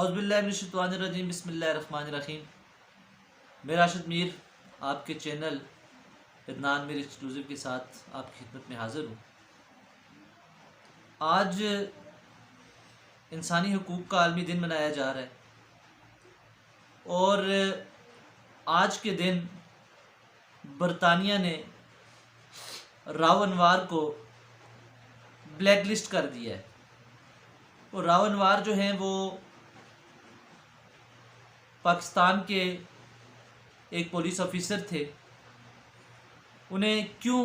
औज़ुबिल्लाहिमिनश्शैतानिर्रजीम बिस्मिल्लाहिर्रहमानिर्रहीम। मैं राशिद मीर आपके चैनल इदनान मीर एक्सक्लूसिव के साथ आपकी खिदमत में हाज़िर हूँ। आज इंसानी हकूक़ का आलमी दिन मनाया जा रहा है और आज के दिन बरतानिया ने राव अनवार को ब्लैक लिस्ट कर दिया है। और राव अनवार जो हैं वो पाकिस्तान के एक पुलिस ऑफिसर थे। उन्हें क्यों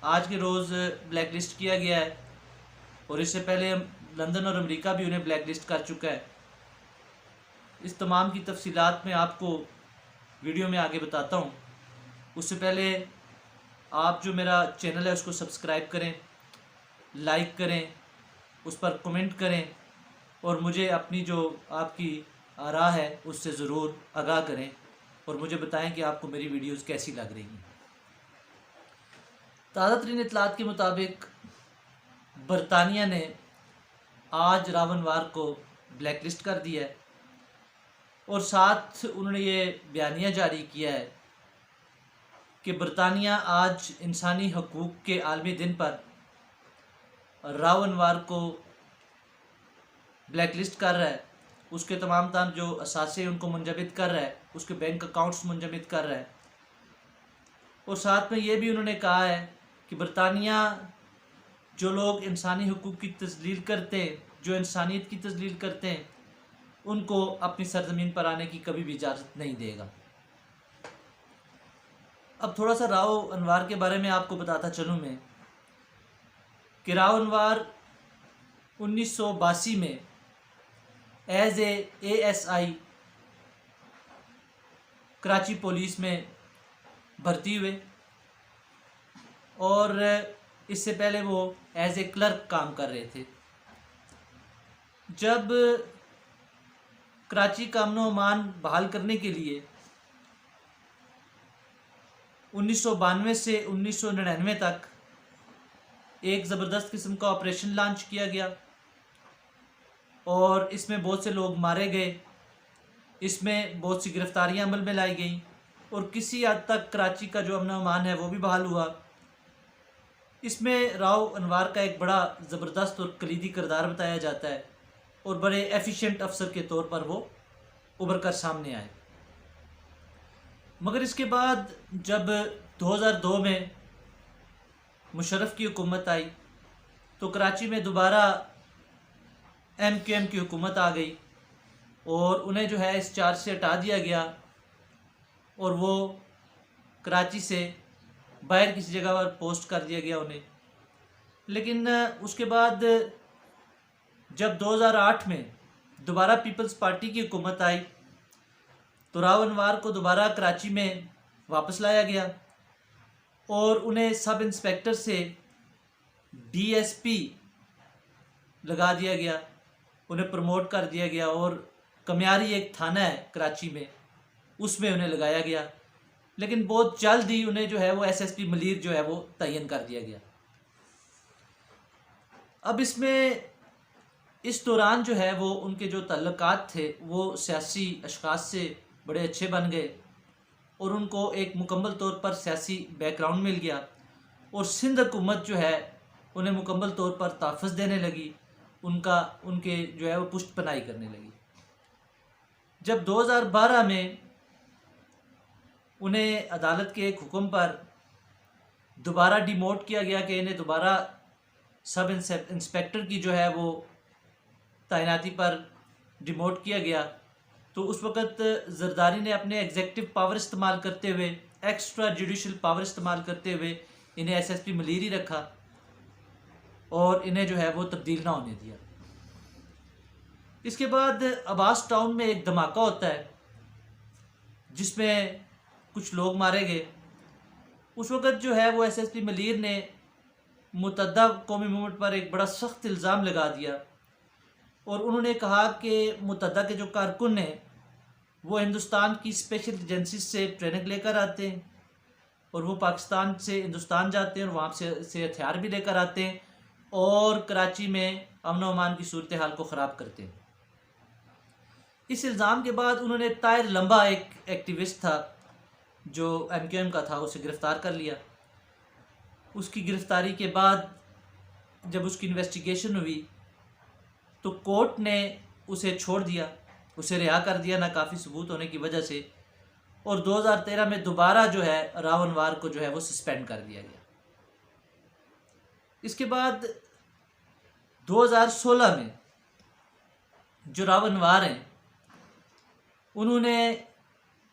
आज के रोज़ ब्लैक लिस्ट किया गया है और इससे पहले लंदन और अमेरिका भी उन्हें ब्लैक लिस्ट कर चुका है, इस तमाम की तफसीलात में आपको वीडियो में आगे बताता हूँ। उससे पहले आप जो मेरा चैनल है उसको सब्सक्राइब करें, लाइक करें, उस पर कमेंट करें और मुझे अपनी जो आपकी आरा है उससे ज़रूर आगाह करें और मुझे बताएं कि आपको मेरी वीडियोस कैसी लग रही हैं। ताज़ा तरीन इतलात के मुताबिक बरतानिया ने आज राव अनवार को ब्लैक लिस्ट कर दिया है और साथ उन्होंने ये बयानिया जारी किया है कि बरतानिया आज इंसानी हकूक़ के आलमी दिन पर राव अनवार को ब्लैक लिस्ट कर रहा है, उसके तमाम जो असासे उनको मुंजमद कर रहा है, उसके बैंक अकाउंट्स मुंजमद कर रहा है। और साथ में ये भी उन्होंने कहा है कि बरतानिया जो लोग इंसानी हकूक़ की तज़लील करते हैं, जो इंसानियत की तज़लील करते हैं, उनको अपनी सरज़मीन पर आने की कभी भी इजाज़त नहीं देगा। अब थोड़ा सा राव अनवार के बारे में आपको बताता चलूँ मैं कि राव अनवार 1982 में एज ASI कराची पुलिस में भर्ती हुए और इससे पहले वो एज ए क्लर्क काम कर रहे थे। जब कराची का अमन अमान बहाल करने के लिए 1992 से 1999 तक एक ज़बरदस्त किस्म का ऑपरेशन लॉन्च किया गया और इसमें बहुत से लोग मारे गए, इसमें बहुत सी गिरफ्तारियां अमल में लाई गई और किसी हद तक कराची का जो अमन अमान है वो भी बहाल हुआ। इसमें राव अनवार का एक बड़ा ज़बरदस्त और कलीदी किरदार बताया जाता है और बड़े एफिशिएंट अफसर के तौर पर वो उभर कर सामने आए। मगर इसके बाद जब 2002 में मुशर्रफ की हुकूमत आई तो कराची में दोबारा MQM की हुकूमत आ गई और उन्हें जो है इस चार्ज से हटा दिया गया और वो कराची से बाहर किसी जगह पर पोस्ट कर दिया गया उन्हें। लेकिन उसके बाद जब 2008 में दोबारा पीपल्स पार्टी की हुकूमत आई तो राव अनवार को दोबारा कराची में वापस लाया गया और उन्हें सब इंस्पेक्टर से DSP लगा दिया गया, उन्हें प्रमोट कर दिया गया और कमियारी एक थाना है कराची में उसमें उन्हें लगाया गया। लेकिन बहुत जल्द ही उन्हें जो है वो SSP मलीर जो है वो तयन कर दिया गया। अब इसमें इस दौरान जो है वो उनके जो तल्लुकात थे वो सियासी अशखास से बड़े अच्छे बन गए और उनको एक मुकम्मल तौर पर सियासी बैकग्राउंड मिल गया और सिंध हुकूमत जो है उन्हें मुकम्मल तौर पर तहफ़्फ़ुज़ देने लगी, उनके जो है वो पुष्ट पनाही करने लगी। जब 2012 में उन्हें अदालत के एक हुक्म पर दोबारा डिमोट किया गया कि इन्हें दोबारा सब इंस्पेक्टर की जो है वो तैनाती पर डिमोट किया गया, तो उस वक़्त जरदारी ने अपने एग्जेक्टिव पावर इस्तेमाल करते हुए, एक्स्ट्रा जुडिशल पावर इस्तेमाल करते हुए इन्हें SSP मलीर ही रखा और इन्हें जो है वो तब्दील ना होने दिया। इसके बाद अब्बास टाउन में एक धमाका होता है जिसमें कुछ लोग मारे गए। उस वक़्त जो है वो SSP मलीर ने मुतअद्दा कौमी मूवमेंट पर एक बड़ा सख्त इल्ज़ाम लगा दिया और उन्होंने कहा कि मुतअद्दा के जो कारकुन हैं वो हिंदुस्तान की स्पेशल एजेंसी से ट्रेनिंग लेकर आते हैं और वो पाकिस्तान से हिंदुस्तान जाते हैं और वहाँ से हथियार भी लेकर आते हैं और कराची में अमन अमान की सूरत हाल को ख़राब करते हैं। इस इल्ज़ाम के बाद उन्होंने ताहिर लंबा, एक एक्टिविस्ट था जो MQM का था, उसे गिरफ़्तार कर लिया। उसकी गिरफ़्तारी के बाद जब उसकी इन्वेस्टिगेशन हुई तो कोर्ट ने उसे छोड़ दिया, उसे रिहा कर दिया नाकाफ़ी सबूत होने की वजह से, और 2013 में दोबारा जो है रावणवार को जो है वो सस्पेंड कर दिया गया। इसके बाद 2016 में जो रावणवार हैं उन्होंने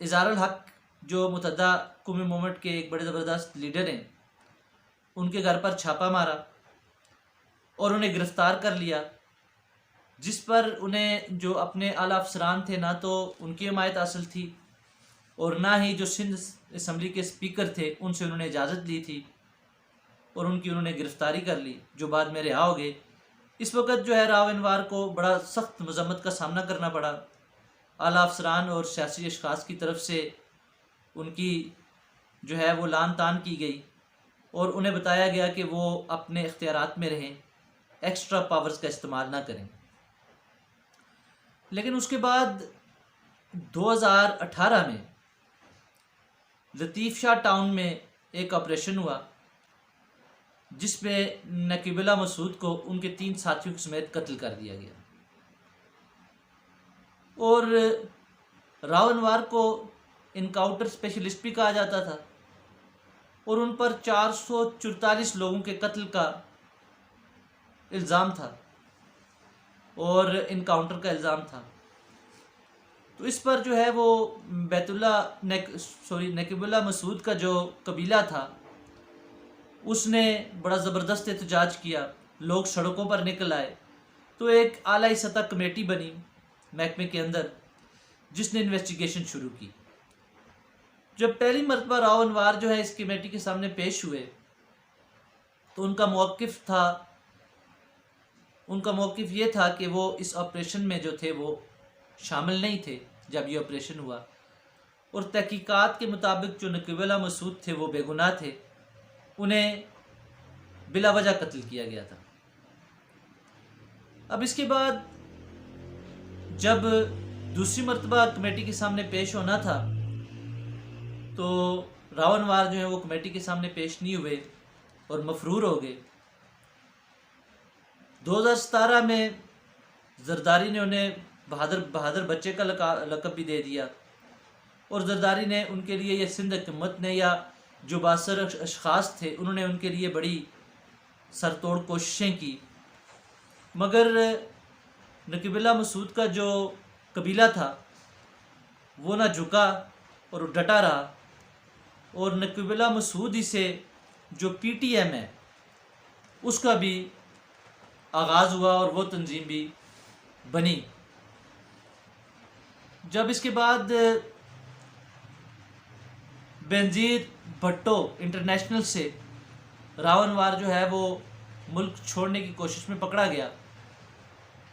इज़हारुल हक, जो मुतहदा कौमी मूवमेंट के एक बड़े ज़बरदस्त लीडर हैं, उनके घर पर छापा मारा और उन्हें गिरफ़्तार कर लिया, जिस पर उन्हें जो अपने आला अफसरान थे ना तो उनकी हिमायत हासिल थी और ना ही जो सिंध असम्बली के स्पीकर थे उनसे उन्होंने इजाज़त ली थी, और उनकी उन्होंने गिरफ़्तारी कर ली, जो बाद में रिहा हो गए। इस वक्त जो है रावणवार को बड़ा सख्त मज़म्मत का सामना करना पड़ा। आला अफसरान और सियासी अशख़ास की तरफ से उनकी जो है वो लान तान की गई और उन्हें बताया गया कि वो अपने इख्तियारात में रहें, एक्स्ट्रा पावर्स का इस्तेमाल ना करें। लेकिन उसके बाद 2018 में लतीफ़ शाह टाउन में एक ऑपरेशन हुआ जिसमें नकीबुल्लाह मसूद को उनके 3 साथियों के समेत कत्ल कर दिया गया, और रावणवार को इनकाउंटर स्पेशलिस्ट भी कहा जाता था, और उन पर 444 लोगों के कत्ल का इल्ज़ाम था और इनकाउंटर का इल्ज़ाम था। तो इस पर जो है वो नकीबुल्लाह मसूद का जो कबीला था उसने बड़ा ज़बरदस्त एहतजाज किया, लोग सड़कों पर निकल आए। तो एक आला सतह कमेटी बनी महकमे के अंदर जिसने इन्वेस्टिगेशन शुरू की। जब पहली मरतबा रावणवार जो है इस कमेटी के सामने पेश हुए तो उनका मौक़िफ़ ये था कि वो इस ऑपरेशन में जो थे वो शामिल नहीं थे जब ये ऑपरेशन हुआ, और तहकीकात के मुताबिक जो नकीबुल्लाह मसूद थे वो बेगुनाह थे, उन्हें बिला वजह कत्ल किया गया था। अब इसके बाद जब दूसरी मरतबा कमेटी के सामने पेश होना था तो रावणवार जो है वो कमेटी के सामने पेश नहीं हुए और मफरूर हो गए। 2017 में जरदारी ने उन्हें बहादुर बच्चे का लक़ब भी दे दिया, और जरदारी ने उनके लिए, या सिंध हुकूमत ने, या जो बासर अशख़ास थे उन्होंने उनके लिए बड़ी सरतोड़ कोशिशें की, मगर नकीबुल्लाह मसूद का जो कबीला था वो ना झुका और डटा रहा, और नकीबुल्लाह मसूद ही से जो PTM है उसका भी आगाज़ हुआ और वो तंजीम भी बनी। जब इसके बाद बेनज़ीर भुट्टो इंटरनेशनल से रावणवार जो है वो मुल्क छोड़ने की कोशिश में पकड़ा गया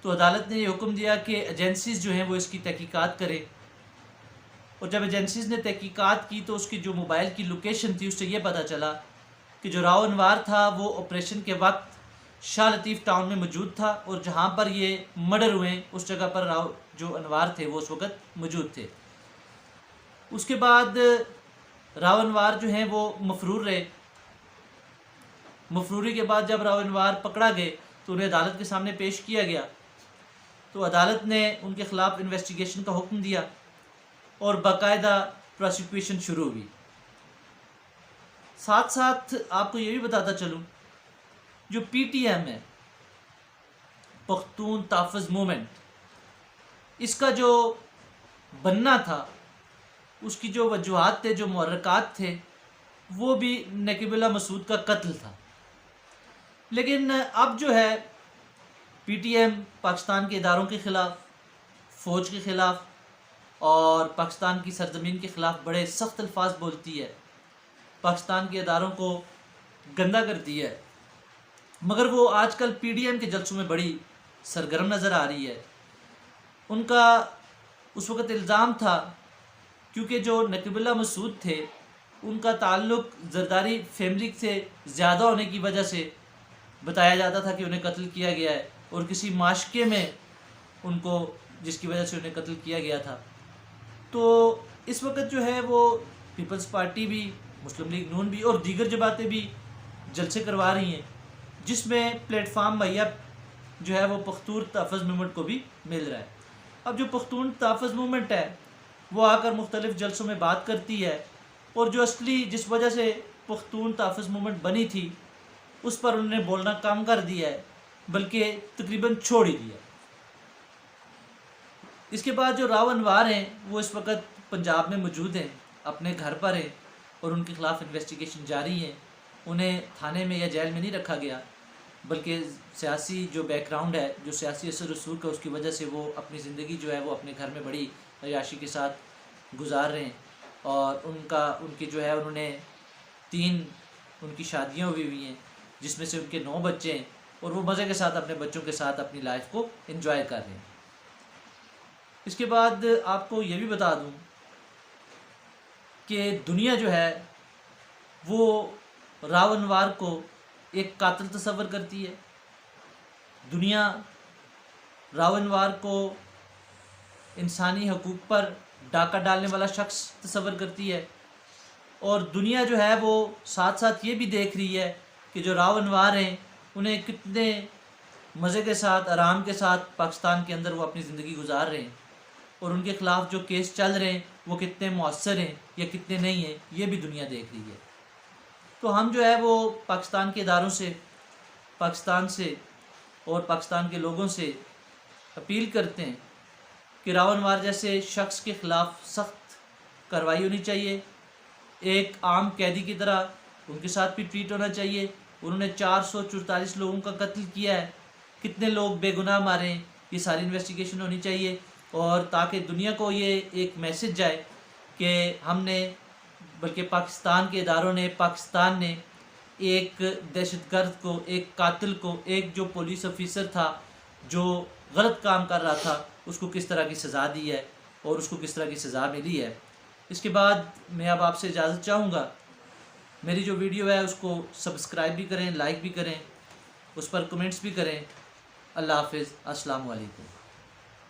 तो अदालत ने ये हुक्म दिया कि एजेंसीज़ जो हैं वो इसकी तहकीकात करें, और जब एजेंसीज़ ने तहकीकात की तो उसकी जो मोबाइल की लोकेशन थी उससे ये पता चला कि जो रावणवार था वो ऑपरेशन के वक्त शाह लतीफ़ टाउन में मौजूद था, और जहाँ पर ये मर्डर हुए उस जगह पर जो अनवार थे वो उस वक़्त मौजूद थे। उसके बाद रावणवार जो हैं वो मफरूर रहे। मफरूरी के बाद जब रावणवार पकड़ा गए तो उन्हें अदालत के सामने पेश किया गया, तो अदालत ने उनके ख़िलाफ़ इन्वेस्टिगेशन का हुक्म दिया और बाकायदा प्रोसिक्यूशन शुरू हुई। साथ साथ आपको ये भी बताता चलूँ, जो PTM है, पख्तून तहफ़्फ़ुज़ मूवमेंट, इसका जो बनना था, उसकी जो वजूहात थे, जो मुहर्रिकात थे, वो भी नकीबुल्लाह मसूद का कत्ल था। लेकिन अब जो है PTM पाकिस्तान के इदारों के ख़िलाफ़, फ़ौज के ख़िलाफ़ और पाकिस्तान की सरज़मीन के ख़िलाफ़ बड़े सख्त अल्फाज बोलती है, पाकिस्तान के इदारों को गंदा करती है, मगर वो आजकल PDM के जलसों में बड़ी सरगर्म नज़र आ रही है। उनका उस वक़्त इल्ज़ाम था, क्योंकि जो नकीबुल्लाह मसूद थे उनका ताल्लुक़ ज़रदारी फैमिली से ज़्यादा होने की वजह से बताया जाता था कि उन्हें कत्ल किया गया है, और किसी माशके में उनको जिसकी वजह से उन्हें कत्ल किया गया था। तो इस वक्त जो है वो पीपल्स पार्टी भी, मुस्लिम लीग नून भी और दीगर जमातें भी जलसे करवा रही हैं, जिसमें प्लेटफार्म मुहैया जो है वो पख्तून तहफ़्फ़ुज़ मूवमेंट को भी मिल रहा है। अब जो पख्तून तहफ़्फ़ुज़ मूवमेंट है वो आकर मुख्तलिफ़ जलसों में बात करती है, और जो असली जिस वजह से पख्तून तहफ़्फ़ुज़ मूवमेंट बनी थी उस पर उन्होंने बोलना कम कर दिया है, बल्कि तकरीबन छोड़ ही दिया। इसके बाद जो राव अनवार हैं वो इस वक्त पंजाब में मौजूद हैं, अपने घर पर हैं, और उनके ख़िलाफ़ इन्वेस्टिगेशन जारी है। उन्हें थाने में या जेल में नहीं रखा गया, बल्कि सियासी जो बैकग्राउंड है, जो सियासी असर रसूख है, उसकी वजह से वो अपनी ज़िंदगी जो है वो अपने घर में बड़ी अय्याशी के साथ गुजार रहे हैं। और उनकी जो है उन्होंने 3 उनकी शादियाँ हुई हैं, जिसमें से उनके 9 बच्चे हैं, और वो मज़े के साथ अपने बच्चों के साथ अपनी लाइफ को एंजॉय कर रहे हैं। इसके बाद आपको ये भी बता दूं कि दुनिया जो है वो राव अनवार को एक कातिल तस्वर करती है। दुनिया राव अनवार को इंसानी हकूक़ पर डाका डालने वाला शख्स तस्वर करती है, और दुनिया जो है वो साथ साथ ये भी देख रही है कि जो राव अनवार हैं उन्हें कितने मज़े के साथ, आराम के साथ पाकिस्तान के अंदर वो अपनी ज़िंदगी गुजार रहे हैं, और उनके ख़िलाफ़ जो केस चल रहे हैं वो कितने मौसर हैं या कितने नहीं हैं, ये भी दुनिया देख रही है। तो हम जो है वो पाकिस्तान के इदारों से, पाकिस्तान से और पाकिस्तान के लोगों से अपील करते हैं कि राव अनवार जैसे शख्स के ख़िलाफ़ सख्त कार्रवाई होनी चाहिए। एक आम कैदी की तरह उनके साथ भी ट्रीट होना चाहिए। उन्होंने 444 लोगों का कत्ल किया है, कितने लोग बेगुनाह मारे हैं, ये सारी इन्वेस्टिगेशन होनी चाहिए, और ताकि दुनिया को ये एक मैसेज जाए कि हमने, बल्कि पाकिस्तान के इदारों ने, पाकिस्तान ने एक दहशतगर्द को, एक कातिल को, एक जो पुलिस ऑफिसर था जो गलत काम कर रहा था, उसको किस तरह की सज़ा दी है और उसको किस तरह की सज़ा मिली है। इसके बाद मैं अब आपसे इजाज़त चाहूँगा। मेरी जो वीडियो है उसको सब्सक्राइब भी करें, लाइक भी करें, उस पर कमेंट्स भी करें। अल्लाह हाफ़िज़। अस्सलामु अलैकुम।